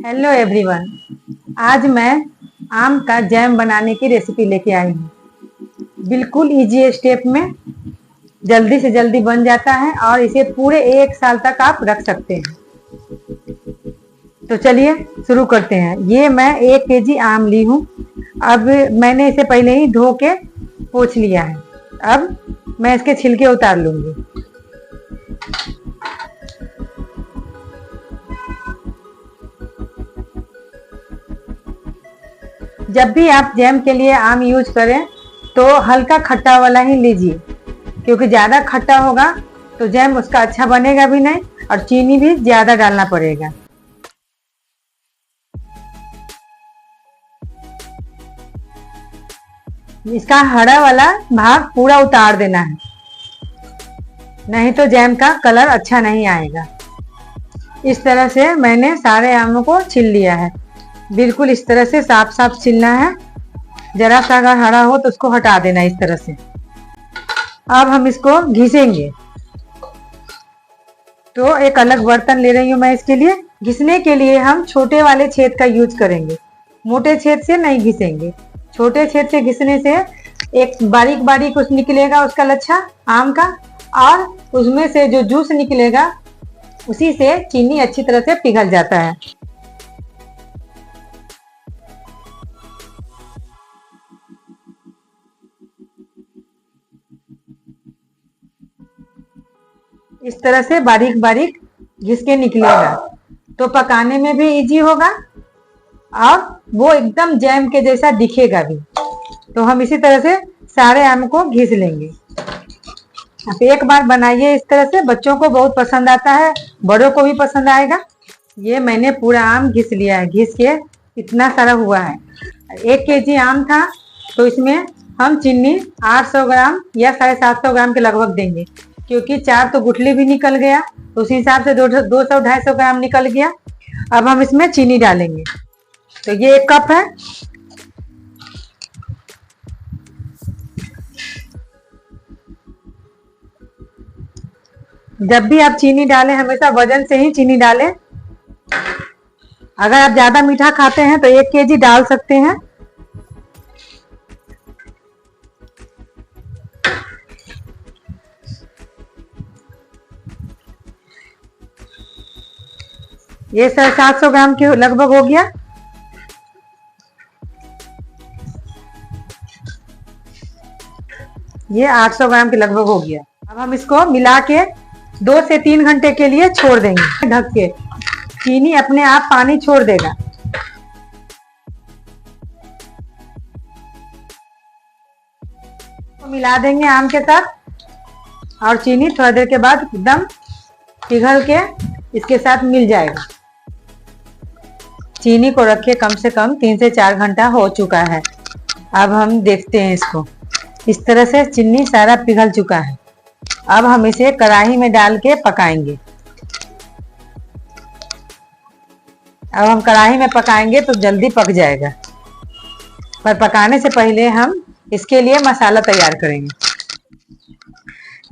Hello everyone, आज मैं आम का जैम बनाने की रेसिपी लेके आई हूँ। बिल्कुल इजी स्टेप में जल्दी से जल्दी बन जाता है और इसे पूरे 1 साल तक आप रख सकते हैं। तो चलिए शुरू करते हैं। ये मैं 1 केजी आम ली हूँ। अब मैंने इसे पहले ही धो के पोंछ लिया है। अब मैं इसके छिलके उतार लूंगी। जब भी आप जैम के लिए आम यूज करें तो हल्का खट्टा वाला ही लीजिए, क्योंकि ज्यादा खट्टा होगा तो जैम उसका अच्छा बनेगा भी नहीं और चीनी भी ज्यादा डालना पड़ेगा। इसका हरा वाला भाग पूरा उतार देना है, नहीं तो जैम का कलर अच्छा नहीं आएगा। इस तरह से मैंने सारे आमों को छील लिया है। बिल्कुल इस तरह से साफ साफ छीलना है। जरा सा अगर हरा हो तो उसको हटा देना इस तरह से। अब हम इसको घिसेंगे। तो एक अलग बर्तन ले रही हूँ मैं इसके लिए। घिसने के लिए हम छोटे वाले छेद का यूज करेंगे, मोटे छेद से नहीं घिसेंगे। छोटे छेद से घिसने से एक बारीक बारीक कुछ निकलेगा उसका लच्छा आम का, और उसमें से जो जूस निकलेगा उसी से चीनी अच्छी तरह से पिघल जाता है। इस तरह से बारीक बारीक घिस के निकलेगा तो पकाने में भी इजी होगा और वो एकदम जैम के जैसा दिखेगा भी। तो हम इसी तरह से सारे आम को घिस लेंगे। आप एक बार बनाइए इस तरह से, बच्चों को बहुत पसंद आता है, बड़ों को भी पसंद आएगा। ये मैंने पूरा आम घिस लिया है। घिस के इतना सारा हुआ है। 1 केजी आम था तो इसमें हम चीनी 800 ग्राम या 750 ग्राम के लगभग देंगे, क्योंकि 4 तो गुठली भी निकल गया, तो उस हिसाब से 200-250 ग्राम निकल गया। अब हम इसमें चीनी डालेंगे। तो ये 1 कप है। जब भी आप चीनी डालें हमेशा वजन से ही चीनी डालें। अगर आप ज्यादा मीठा खाते हैं तो 1 केजी डाल सकते हैं। ये 750 ग्राम के लगभग हो गया। ये 800 ग्राम के लगभग हो गया। अब हम इसको मिला के 2 से 3 घंटे के लिए छोड़ देंगे ढक के। चीनी अपने आप पानी छोड़ देगा। तो मिला देंगे आम के साथ और चीनी थोड़ा देर के बाद एकदम पिघल के इसके साथ मिल जाएगा। चीनी को रखे कम से कम 3 से 4 घंटा हो चुका है। अब हम देखते हैं इसको। इस तरह से चीनी सारा पिघल चुका है। अब हम इसे कढ़ाई में डाल के पकाएंगे। अब हम कढ़ाई में पकाएंगे तो जल्दी पक जाएगा, पर पकाने से पहले हम इसके लिए मसाला तैयार करेंगे।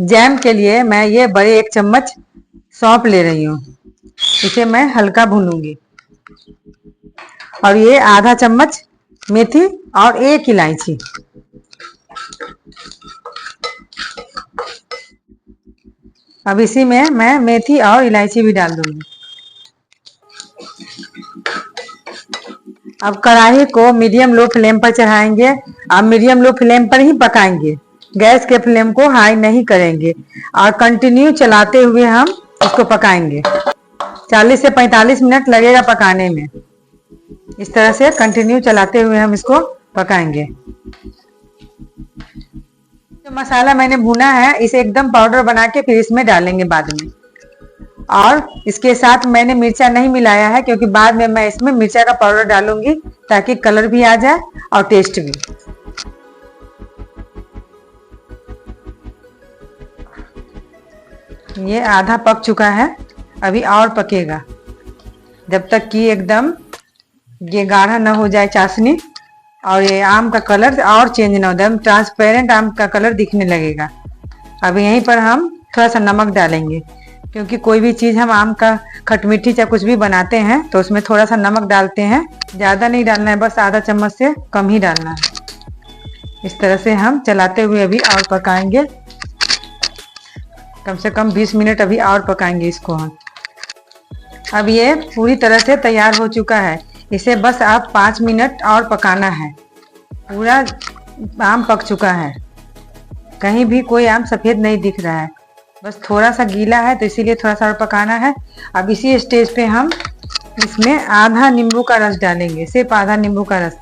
जैम के लिए मैं ये बड़े 1 चम्मच सौंफ ले रही हूँ। इसे मैं हल्का भूनूंगी। और ये आधा चम्मच मेथी और 1 इलायची। अब इसी में मैं मेथी और इलायची भी डाल दूंगी। अब कढ़ाई को मीडियम लो फ्लेम पर चढ़ाएंगे। अब मीडियम लो फ्लेम पर ही पकाएंगे, गैस के फ्लेम को हाई नहीं करेंगे और कंटिन्यू चलाते हुए हम इसको पकाएंगे। 40 से 45 मिनट लगेगा पकाने में। इस तरह से कंटिन्यू चलाते हुए हम इसको पकाएंगे। जो मसाला मैंने भुना है इसे एकदम पाउडर बना के फिर इसमें डालेंगे बाद में। और इसके साथ मैंने मिर्चा नहीं मिलाया है, क्योंकि बाद में मैं इसमें मिर्चा का पाउडर डालूंगी ताकि कलर भी आ जाए और टेस्ट भी। ये आधा पक चुका है, अभी और पकेगा जब तक कि एकदम ये गाढ़ा ना हो जाए चाशनी और ये आम का कलर और चेंज ना हो, एकदम ट्रांसपेरेंट आम का कलर दिखने लगेगा। अब यहीं पर हम थोड़ा सा नमक डालेंगे। क्योंकि कोई भी चीज़ हम आम का खटमिठी चाहे कुछ भी बनाते हैं तो उसमें थोड़ा सा नमक डालते हैं, ज़्यादा नहीं डालना है, बस आधा चम्मच से कम ही डालना है। इस तरह से हम चलाते हुए अभी और पकाएंगे, कम से कम 20 मिनट अभी और पकाएंगे इसको हम। अब ये पूरी तरह से तैयार हो चुका है, इसे बस आप 5 मिनट और पकाना है। पूरा आम पक चुका है, कहीं भी कोई आम सफ़ेद नहीं दिख रहा है, बस थोड़ा सा गीला है तो इसीलिए थोड़ा सा और पकाना है। अब इसी स्टेज पे हम इसमें आधा नींबू का रस डालेंगे, सिर्फ आधा नींबू का रस।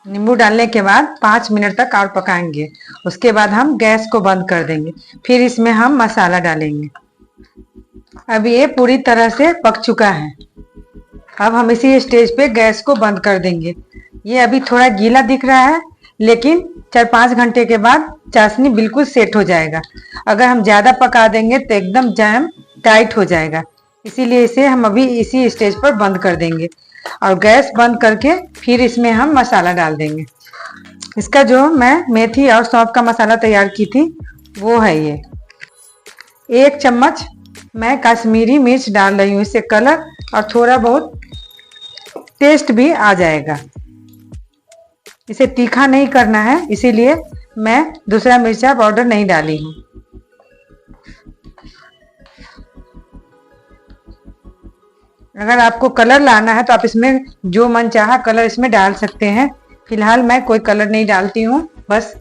नींबू डालने के बाद 5 मिनट तक और पकाएंगे, उसके बाद हम गैस को बंद कर देंगे। फिर इसमें हम मसाला डालेंगे। अब ये पूरी तरह से पक चुका है, अब हम इसी स्टेज पे गैस को बंद कर देंगे। ये अभी थोड़ा गीला दिख रहा है, लेकिन 4-5 घंटे के बाद चाशनी बिल्कुल सेट हो जाएगा। अगर हम ज़्यादा पका देंगे तो एकदम जैम टाइट हो जाएगा, इसीलिए इसे हम अभी इसी स्टेज पर बंद कर देंगे और गैस बंद करके फिर इसमें हम मसाला डाल देंगे। इसका जो मैं मेथी और सौंफ का मसाला तैयार की थी वो है ये। 1 चम्मच मैं कश्मीरी मिर्च डाल रही हूँ, इससे कलर और थोड़ा बहुत टेस्ट भी आ जाएगा। इसे तीखा नहीं करना है, इसीलिए मैं दूसरा मिर्चा पाउडर नहीं डाली हूँ। अगर आपको कलर लाना है तो आप इसमें जो मन चाहा कलर इसमें डाल सकते हैं। फिलहाल मैं कोई कलर नहीं डालती हूँ, बस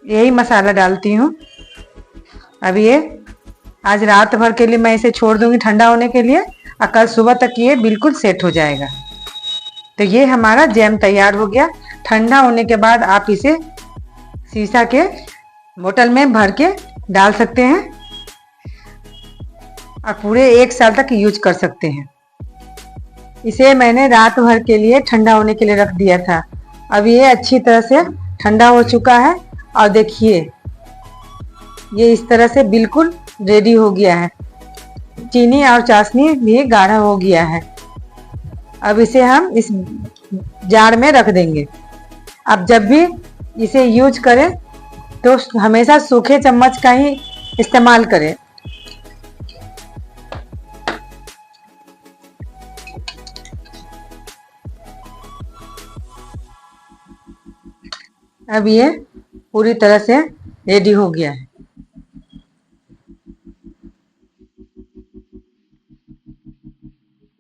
यही मसाला डालती हूँ। अब ये आज रात भर के लिए मैं इसे छोड़ दूंगी ठंडा होने के लिए, और कल सुबह तक ये बिल्कुल सेट हो जाएगा। तो ये हमारा जैम तैयार हो गया। ठंडा होने के बाद आप इसे शीशा के बोतल में भर के डाल सकते हैं और पूरे 1 साल तक यूज कर सकते हैं। इसे मैंने रात भर के लिए ठंडा होने के लिए रख दिया था। अब ये अच्छी तरह से ठंडा हो चुका है और देखिए ये इस तरह से बिल्कुल रेडी हो गया है। चीनी और चाशनी भी गाढ़ा हो गया है। अब इसे हम इस जार में रख देंगे। अब जब भी इसे यूज करें तो हमेशा सूखे चम्मच का ही इस्तेमाल करें। अब ये पूरी तरह से रेडी हो गया है।